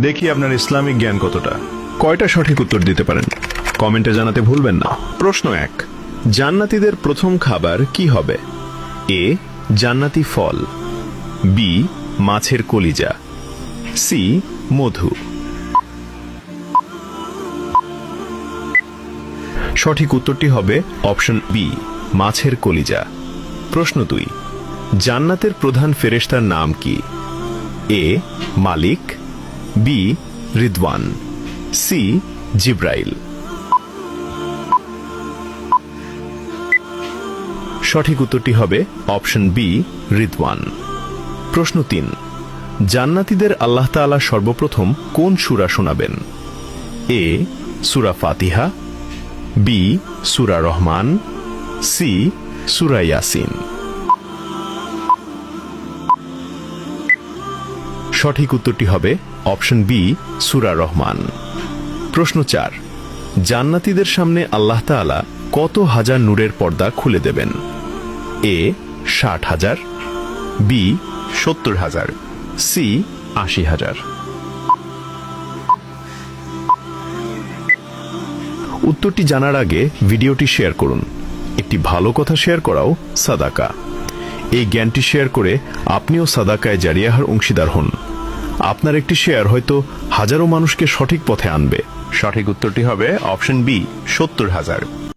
দেখি আপনার ইসলামিক জ্ঞান কতটা। কয়টা সঠিক উত্তর দিতে পারেন কমেন্টে জানাতে ভুলবেন না। প্রশ্ন 1, জান্নাতীদের প্রথম খাবার কি হবে? এ, জান্নাতি ফল, বি, মাছের কলিজা, সি, মধু। সঠিক উত্তরটি হবে অপশন বি, মাছের কলিজা। প্রশ্ন 2, জান্নাতের প্রধান ফেরেশতার নাম কি? এ, মালিক, বি, রিদওয়ান, সি, জিব্রাইল। সঠিক উত্তরটি হবে অপশন বি, রিদওয়ান। প্রশ্ন 3, জান্নাতীদের আল্লাহ তাআলা সর্বপ্রথম কোন সূরা শোনাবেন? এ, সূরা ফাতিহা, বি, সূরা রহমান, সি, সূরা ইয়াসিন। সঠিক উত্তরটি হবে অপশন বি, সূরা রহমান। প্রশ্ন 4, জান্নাতীদের সামনে আল্লাহ তাআলা কত হাজার নূরের পর্দা খুলে দেবেন? এ, 60,000, বি, 70,000, সি, 80,000। উত্তরটি জানার আগে ভিডিওটি শেয়ার করুন। একটি ভালো কথা শেয়ার করাও সাদাকা। এই জ্ঞানটি শেয়ার করে আপনিও সাদাকায়ে জারিয়াহর অংশীদার হন। আপনার একটি শেয়ার হয়তো হাজারো মানুষকে সঠিক পথে আনবে। সঠিক উত্তরটি হবে অপশন বি, 70,000।